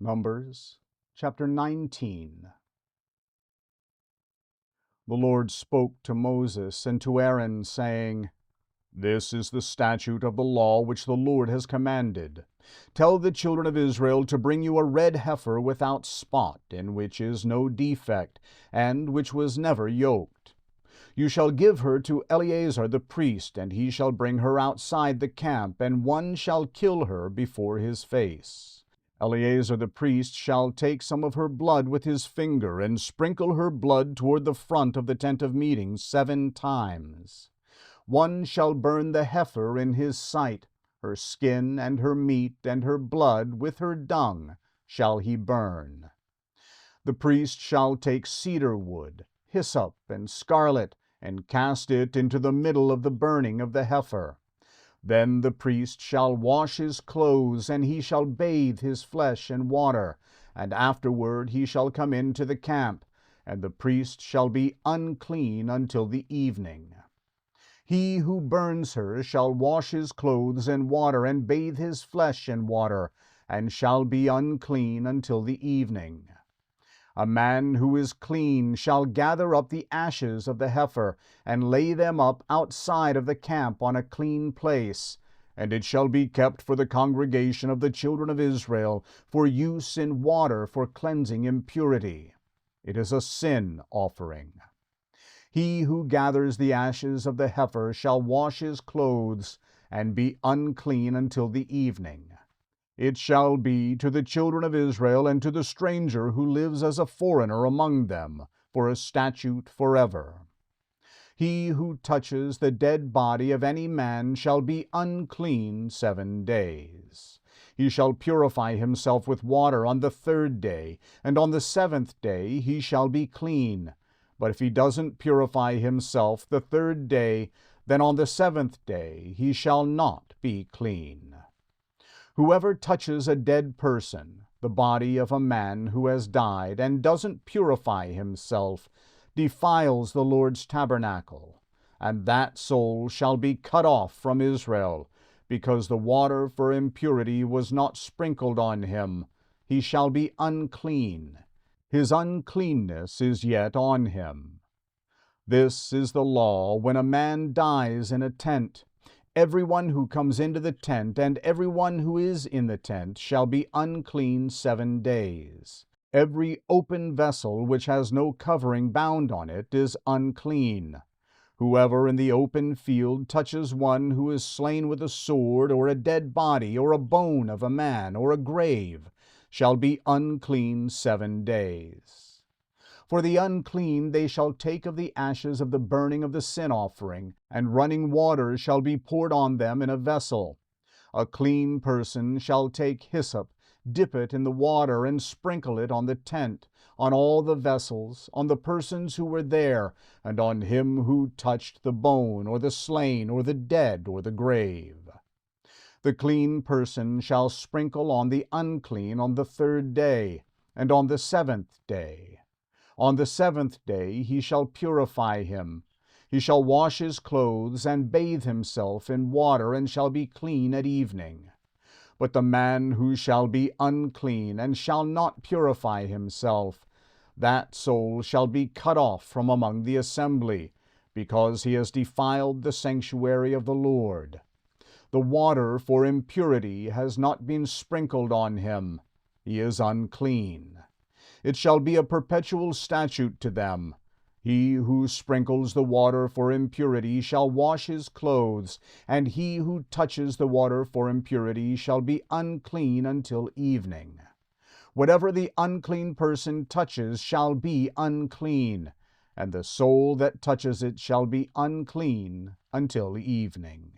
Numbers chapter 19. The Lord spoke to Moses and to Aaron, saying, This is the statute of the law which the Lord has commanded. Tell the children of Israel to bring you a red heifer without spot, in which is no defect, and which was never yoked. You shall give her to Eleazar the priest, and he shall bring her outside the camp, and one shall kill her before his face. Eleazar the priest shall take some of her blood with his finger, and sprinkle her blood toward the front of the tent of meeting 7 times. One shall burn the heifer in his sight, her skin and her meat and her blood with her dung shall he burn. The priest shall take cedar wood, hyssop, and scarlet, and cast it into the middle of the burning of the heifer. Then the priest shall wash his clothes, and he shall bathe his flesh in water, and afterward he shall come into the camp, and the priest shall be unclean until the evening. He who burns her shall wash his clothes in water, and bathe his flesh in water, and shall be unclean until the evening. A man who is clean shall gather up the ashes of the heifer, and lay them up outside of the camp on a clean place, and it shall be kept for the congregation of the children of Israel, for use in water for cleansing impurity. It is a sin offering. He who gathers the ashes of the heifer shall wash his clothes, and be unclean until the evening. It shall be to the children of Israel and to the stranger who lives as a foreigner among them, for a statute forever. He who touches the dead body of any man shall be unclean 7 days. He shall purify himself with water on the 3rd day, and on the 7th day he shall be clean. But if he doesn't purify himself the 3rd day, then on the 7th day he shall not be clean. Whoever touches a dead person, the body of a man who has died, and doesn't purify himself, defiles the Lord's tabernacle, and that soul shall be cut off from Israel, because the water for impurity was not sprinkled on him. He shall be unclean. His uncleanness is yet on him. This is the law when a man dies in a tent. Everyone who comes into the tent and everyone who is in the tent shall be unclean 7 days. Every open vessel which has no covering bound on it is unclean. Whoever in the open field touches one who is slain with a sword, or a dead body, or a bone of a man, or a grave, shall be unclean 7 days. For the unclean they shall take of the ashes of the burning of the sin offering, and running water shall be poured on them in a vessel. A clean person shall take hyssop, dip it in the water, and sprinkle it on the tent, on all the vessels, on the persons who were there, and on him who touched the bone, or the slain, or the dead, or the grave. The clean person shall sprinkle on the unclean on the 3rd day, and on the 7th day. On the 7th day he shall purify him. He shall wash his clothes, and bathe himself in water, and shall be clean at evening. But the man who shall be unclean, and shall not purify himself, that soul shall be cut off from among the assembly, because he has defiled the sanctuary of the Lord. The water for impurity has not been sprinkled on him. He is unclean. It shall be a perpetual statute to them. He who sprinkles the water for impurity shall wash his clothes, and he who touches the water for impurity shall be unclean until evening. Whatever the unclean person touches shall be unclean, and the soul that touches it shall be unclean until evening.